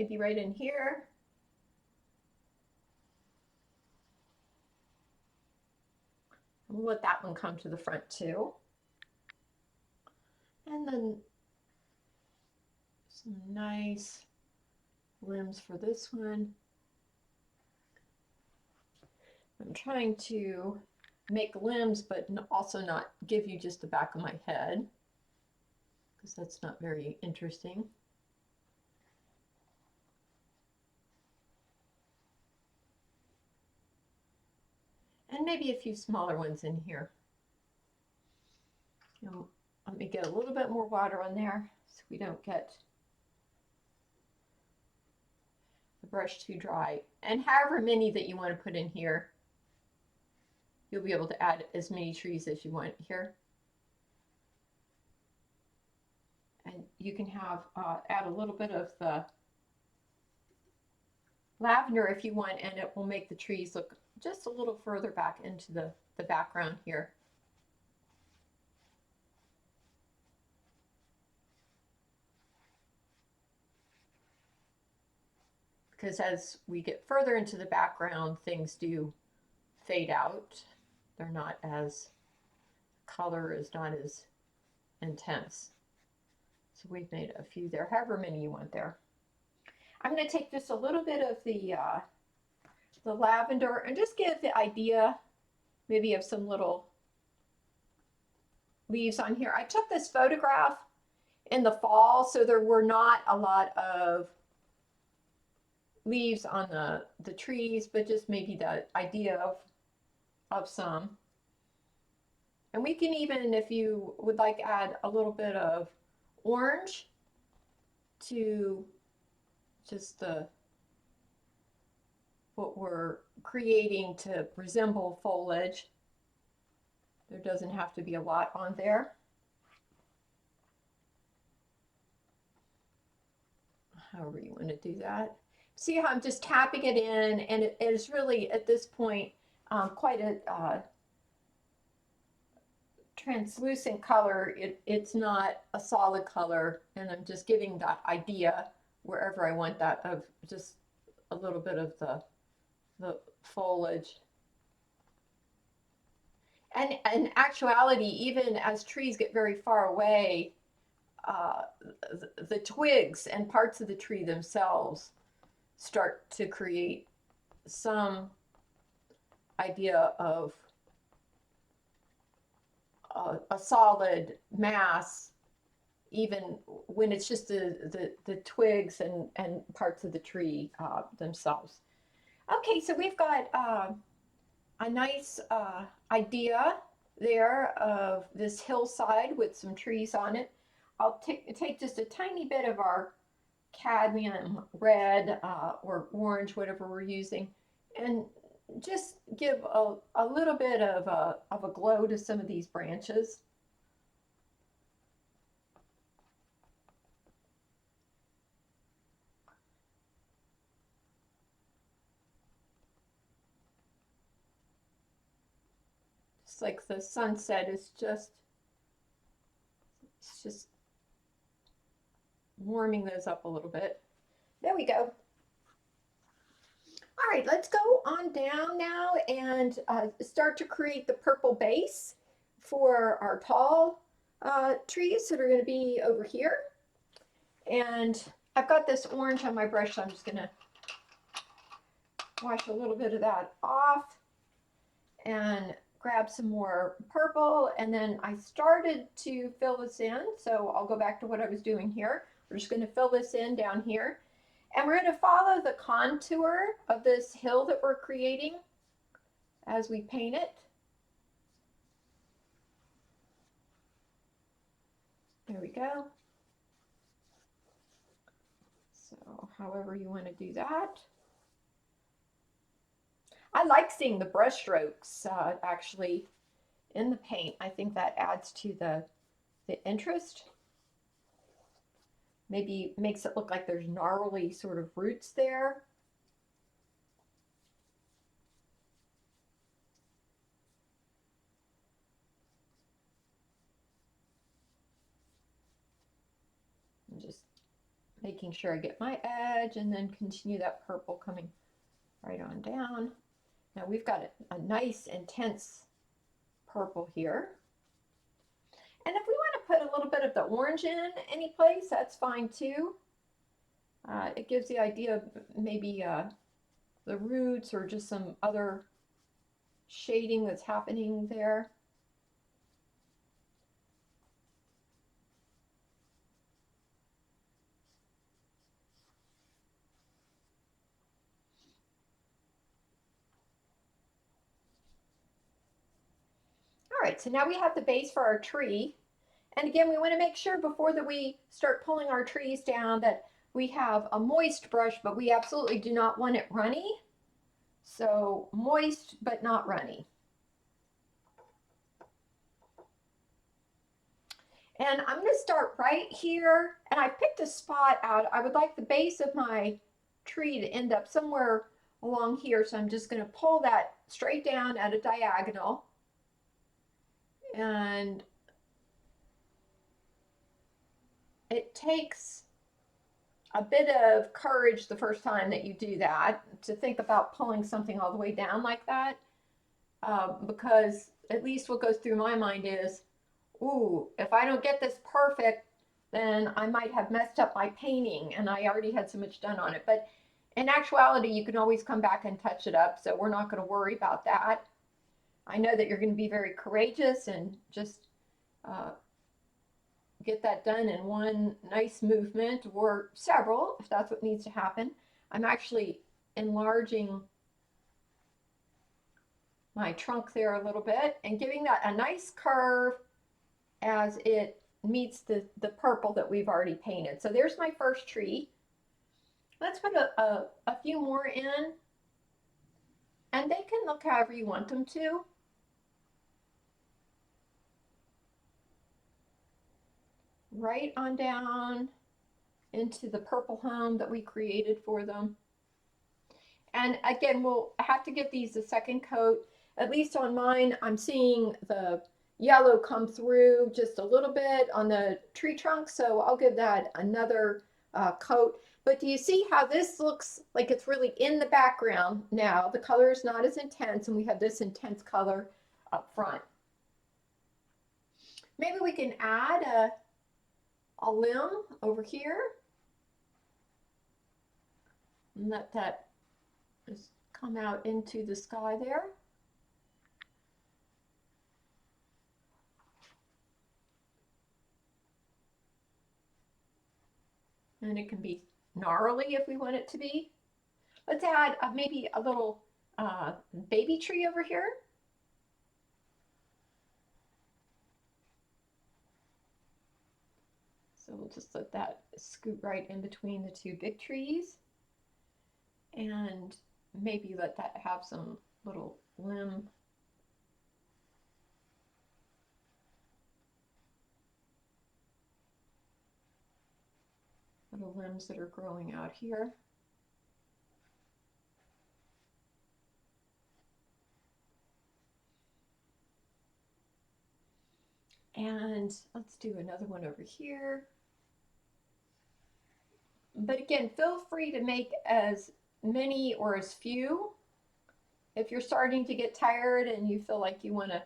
maybe right in here. We'll let that one come to the front too. And then some nice limbs for this one. I'm trying to make limbs, but also not give you just the back of my head, because that's not very interesting. And maybe a few smaller ones in here. Let me get a little bit more water on there so we don't get the brush too dry. And however many that you want to put in here, you'll be able to add as many trees as you want here. And you can have add a little bit of the lavender if you want, and it will make the trees look just a little further back into the background here. Because as we get further into the background, things do fade out. They're not as, color is not as intense. So we've made a few there, however many you want there. I'm going to take just a little bit of the lavender and just give the idea maybe of some little leaves on here. I took this photograph in the fall, so there were not a lot of leaves on the trees, but just maybe the idea of some. And we can even, if you would like, add a little bit of orange to just what we're creating to resemble foliage. There doesn't have to be a lot on there. However you want to do that. See how I'm just tapping it in, and it is really at this point quite a translucent color. It's not a solid color, and I'm just giving that idea wherever I want that of just a little bit of the foliage. And in actuality, even as trees get very far away, the twigs and parts of the tree themselves start to create some idea of a solid mass, even when it's just the twigs and parts of the tree themselves. Okay, so we've got a nice idea there of this hillside with some trees on it. I'll take just a tiny bit of our cadmium red or orange, whatever we're using, and just give a little bit of a glow to some of these branches. It's like the sunset is just, it's just warming those up a little bit. There we go. All right, let's go on down now and start to create the purple base for our tall trees that are going to be over here. And I've got this orange on my brush, so I'm just going to wash a little bit of that off and grab some more purple. And then I started to fill this in, so I'll go back to what I was doing here. We're just going to fill this in down here. And we're going to follow the contour of this hill that we're creating as we paint it. There we go. So however you want to do that. I like seeing the brush strokes actually in the paint. I think that adds to the interest. Maybe makes it look like there's gnarly sort of roots there. And just making sure I get my edge and then continue that purple coming right on down. Now we've got a nice intense purple here. And if we want to put a little bit of the orange in any place, that's fine too. It gives the idea of maybe the roots or just some other shading that's happening there. All right, so now we have the base for our tree. And again, we want to make sure before that we start pulling our trees down that we have a moist brush, but we absolutely do not want it runny. So moist, but not runny. And I'm going to start right here. And I picked a spot out. I would like the base of my tree to end up somewhere along here. So I'm just going to pull that straight down at a diagonal. And it takes a bit of courage the first time that you do that to think about pulling something all the way down like that, because at least what goes through my mind is, ooh, if I don't get this perfect, then I might have messed up my painting, and I already had so much done on it. But in actuality, you can always come back and touch it up, so we're not going to worry about that. I know that you're going to be very courageous and just get that done in one nice movement or several if that's what needs to happen. I'm actually enlarging my trunk there a little bit and giving that a nice curve as it meets the purple that we've already painted. So there's my first tree. Let's put a few more in, and they can look however you want them to. Right on down into the purple home that we created for them. And again, we'll have to give these a second coat. At least on mine, I'm seeing the yellow come through just a little bit on the tree trunk, so I'll give that another coat. But do you see how this looks like it's really in the background now? The color is not as intense, and we have this intense color up front. Maybe we can add a limb over here and let that just come out into the sky there. And it can be gnarly if we want it to be. Let's add maybe a little baby tree over here. So we'll just let that scoot right in between the two big trees. And maybe let that have some little limb. Little limbs that are growing out here. And let's do another one over here. But again, feel free to make as many or as few. If you're starting to get tired and you feel like you want to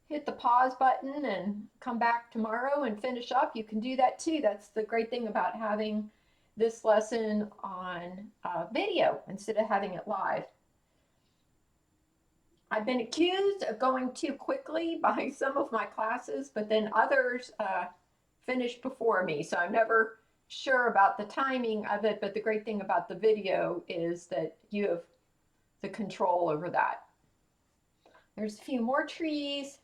hit the pause button and come back tomorrow and finish up, you can do that too. That's the great thing about having this lesson on video instead of having it live. I've been accused of going too quickly by some of my classes, but then others finished before me. So I'm never sure about the timing of it, but the great thing about the video is that you have the control over that. There's a few more trees.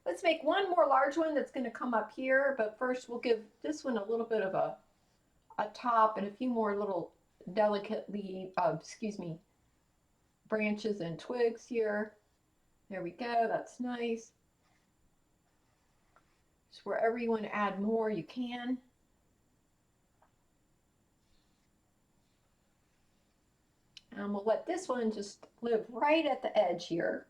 Let's make one more large one that's going to come up here, but first we'll give this one a little bit of a top and a few more little delicate branches and twigs here. There we go, that's nice. So wherever you want to add more, you can. And we'll let this one just live right at the edge here.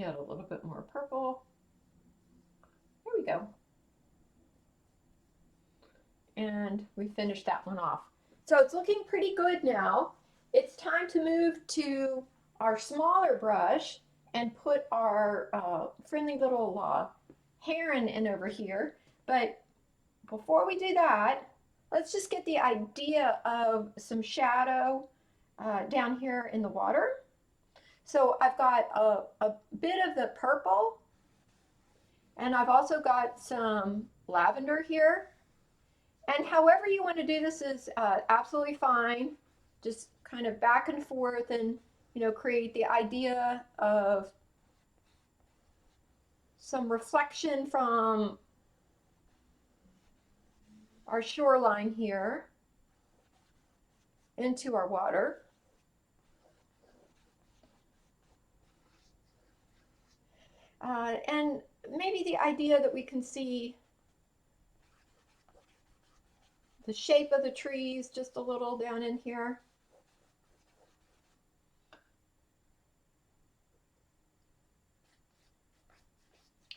add a little bit more purple. There we go. And we finished that one off. So it's looking pretty good now. It's time to move to our smaller brush and put our friendly little heron in over here. But before we do that, let's just get the idea of some shadow down here in the water. So I've got a bit of the purple, and I've also got some lavender here. And however you want to do this is absolutely fine. Just kind of back and forth and, you know, create the idea of some reflection from our shoreline here into our water. And maybe the idea that we can see the shape of the trees just a little down in here.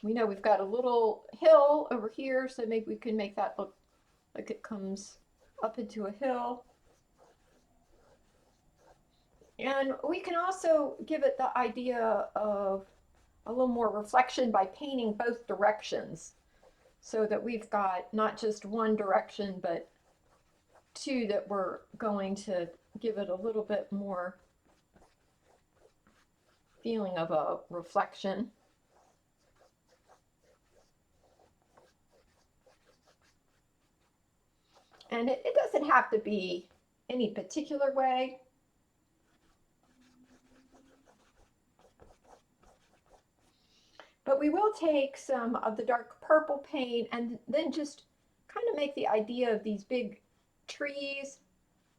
We know we've got a little hill over here, so maybe we can make that look like it comes up into a hill. And we can also give it the idea of a little more reflection by painting both directions, so that we've got not just one direction, but two that we're going to give it a little bit more feeling of a reflection. And it doesn't have to be any particular way. But we will take some of the dark purple paint and then just kind of make the idea of these big trees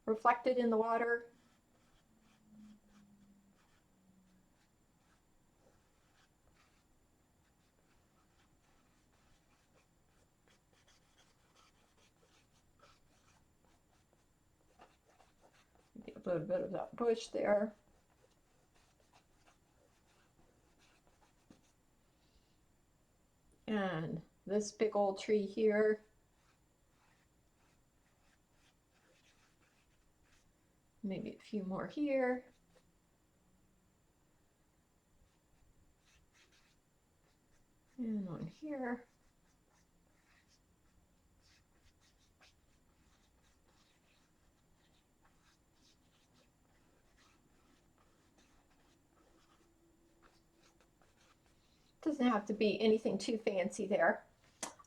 reflected in the water. A little bit of that bush there. And this big old tree here. Maybe a few more here. And on here. Doesn't have to be anything too fancy there.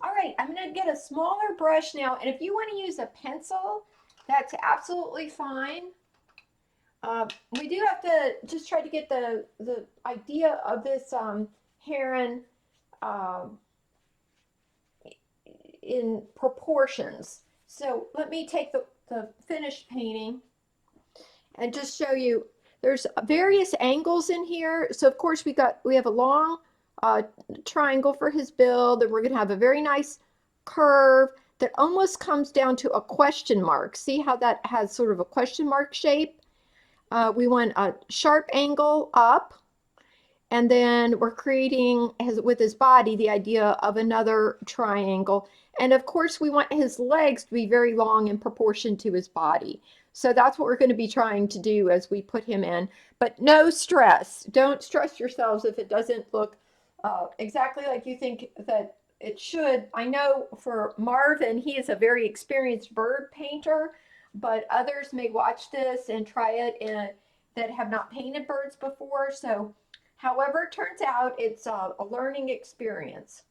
All right, I'm going to get a smaller brush now, and if you want to use a pencil, that's absolutely fine. We do have to just try to get the idea of this heron in proportions. So let me take the finished painting and just show you. There's various angles in here. So of course we have a long triangle for his bill. Then we're going to have a very nice curve that almost comes down to a question mark. See how that has sort of a question mark shape? We want a sharp angle up, and then we're creating with his body the idea of another triangle. And of course we want his legs to be very long in proportion to his body. So that's what we're going to be trying to do as we put him in. But no stress. Don't stress yourselves if it doesn't look exactly like you think that it should. I know for Marvin, he is a very experienced bird painter, but others may watch this and try it that have not painted birds before. So however it turns out, it's a learning experience.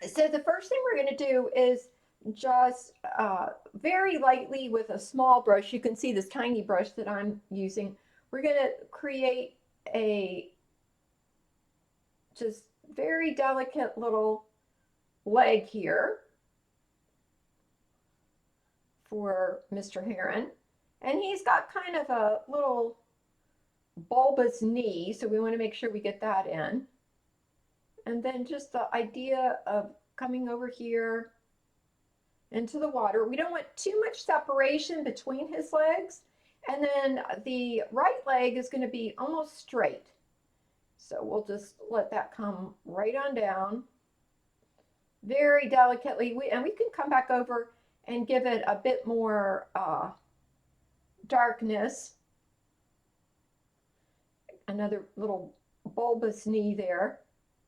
So the first thing we're going to do is just very lightly with a small brush. You can see this tiny brush that I'm using. We're going to create a just very delicate little leg here for Mr. Heron. And he's got kind of a little bulbous knee, so we want to make sure we get that in. And then just the idea of coming over here into the water. We don't want too much separation between his legs. And then the right leg is going to be almost straight. So we'll just let that come right on down very delicately. And we can come back over and give it a bit more darkness. Another little bulbous knee there,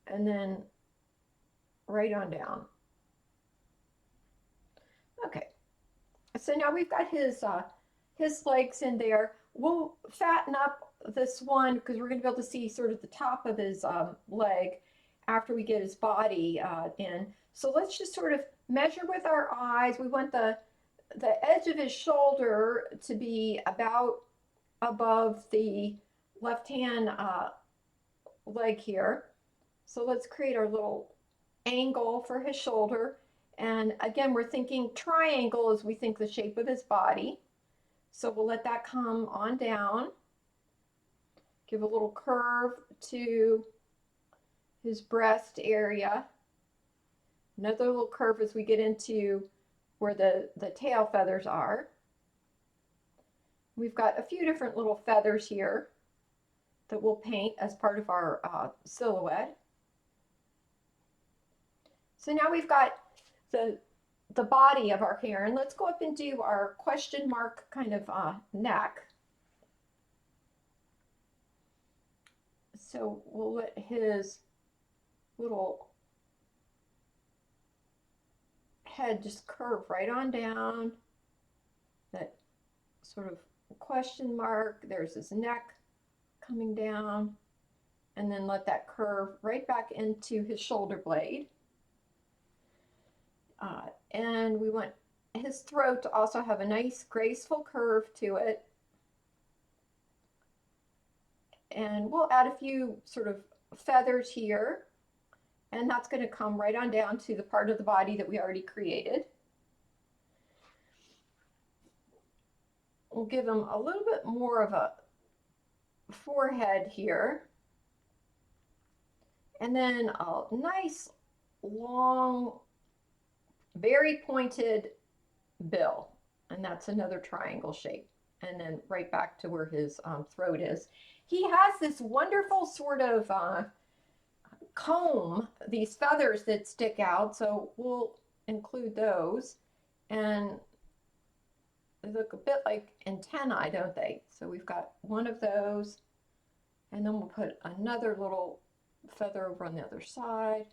and then right on down. Okay, so now we've got his legs in there. We'll fatten up this one because we're going to be able to see sort of the top of his leg after we get his body in. So let's just sort of measure with our eyes. We want the edge of his shoulder to be about above the left hand leg here. So let's create our little angle for his shoulder. And again, we're thinking triangle as we think the shape of his body. So we'll let that come on down. Give a little curve to his breast area. Another little curve as we get into where the tail feathers are. We've got a few different little feathers here that we'll paint as part of our silhouette. So now we've got the body of our heron. Let's go up and do our question mark kind of neck. So we'll let his little head just curve right on down. That sort of question mark. There's his neck coming down. And then let that curve right back into his shoulder blade. And we want his throat to also have a nice graceful curve to it. And we'll add a few sort of feathers here. And that's going to come right on down to the part of the body that we already created. We'll give him a little bit more of a forehead here. And then a nice, long, very pointed bill. And that's another triangle shape. And then right back to where his throat is. He has this wonderful sort of comb, these feathers that stick out. So we'll include those. And they look a bit like antennae, don't they? So we've got one of those. And then we'll put another little feather over on the other side.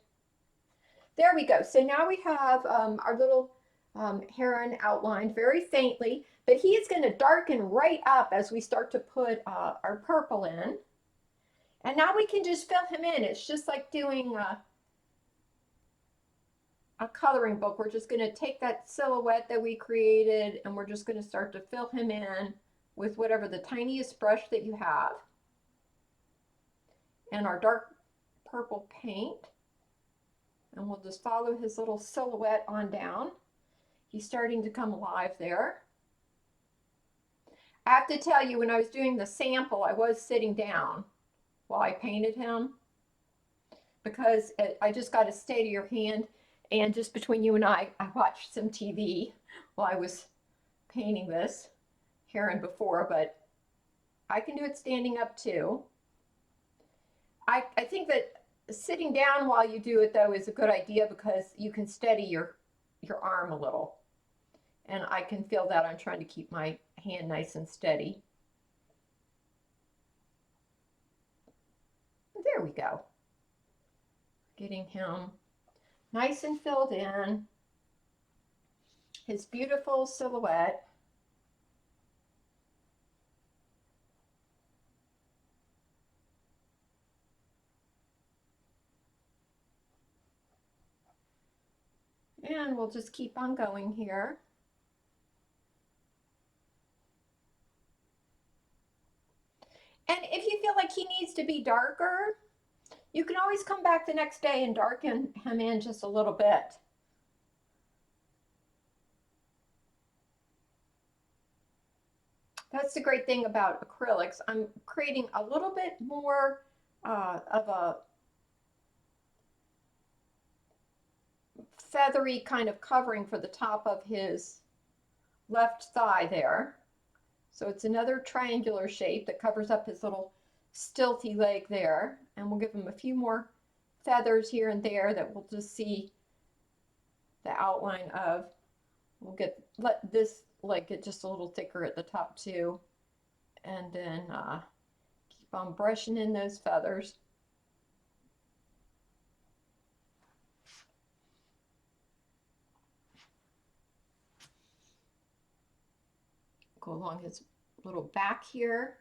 There we go. So now we have our little heron outlined very faintly, but he is going to darken right up as we start to put our purple in. And now we can just fill him in. It's just like doing a coloring book. We're just going to take that silhouette that we created and we're just going to start to fill him in with whatever the tiniest brush that you have. And our dark purple paint. And we'll just follow his little silhouette on down. He's starting to come alive there. I have to tell you, when I was doing the sample, I was sitting down while I painted him because I just got a state of your hand. And just between you and I watched some TV while I was painting this heron before, but I can do it standing up too. I think that sitting down while you do it, though, is a good idea because you can steady your arm a little. And I can feel that I'm trying to keep my hand nice and steady. There we go. Getting him nice and filled in. His beautiful silhouette. And we'll just keep on going here. And if you feel like he needs to be darker, you can always come back the next day and darken him in just a little bit. That's the great thing about acrylics. I'm creating a little bit more of a feathery kind of covering for the top of his left thigh there. So it's another triangular shape that covers up his little stilty leg there, and we'll give him a few more feathers here and there that we'll just see the outline of. We'll let this leg get just a little thicker at the top too, and then keep on brushing in those feathers. Go along his little back here.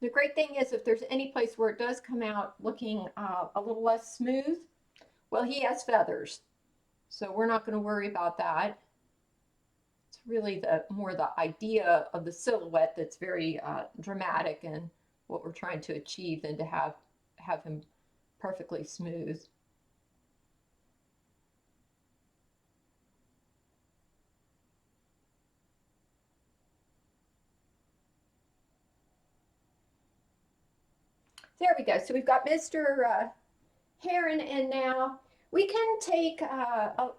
The great thing is if there's any place where it does come out looking a little less smooth, well, he has feathers, so we're not going to worry about that. It's really more the idea of the silhouette that's very dramatic and what we're trying to achieve than to have him perfectly smooth. There we go. So we've got Mr. Heron in now. We can take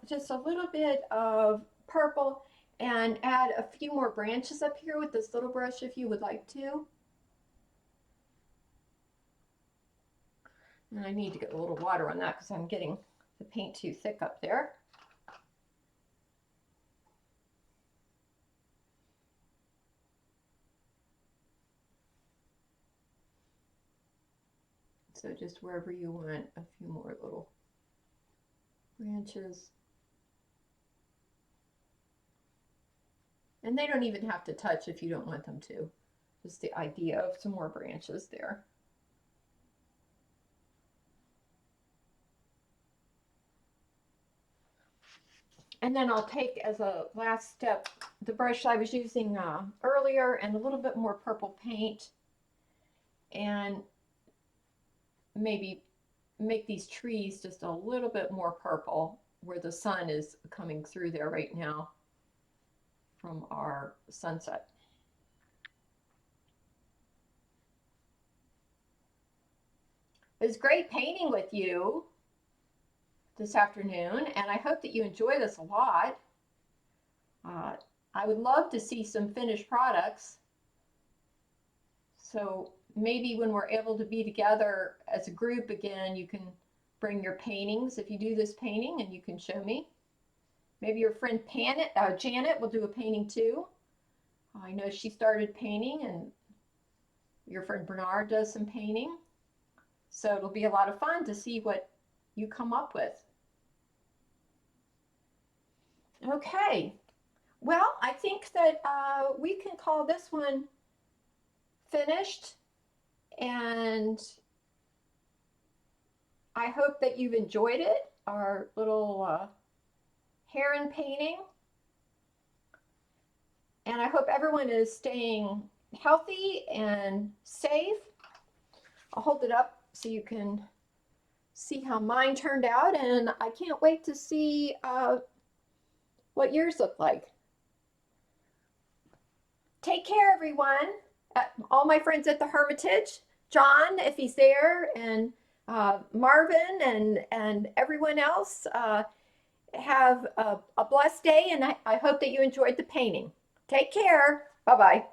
just a little bit of purple and add a few more branches up here with this little brush if you would like to. And I need to get a little water on that because I'm getting the paint too thick up there. So just wherever you want, a few more little branches. And they don't even have to touch if you don't want them to. Just the idea of some more branches there. And then I'll take as a last step the brush I was using earlier and a little bit more purple paint, and maybe make these trees just a little bit more purple where the sun is coming through there right now from our sunset. It was great painting with you this afternoon, and I hope that you enjoy this a lot. I would love to see some finished products. So maybe when we're able to be together as a group again, you can bring your paintings if you do this painting and you can show me. Maybe your friend Janet will do a painting too. I know she started painting, and your friend Bernard does some painting. So it'll be a lot of fun to see what you come up with. Okay, well, I think that we can call this one finished, and I hope that you've enjoyed it, our little heron painting, and I hope everyone is staying healthy and safe. I'll hold it up so you can see how mine turned out, and I can't wait to see what yours look like. Take care, everyone. All my friends at the Hermitage, John, if he's there, and Marvin, and everyone else, have a blessed day, and I hope that you enjoyed the painting. Take care. Bye-bye.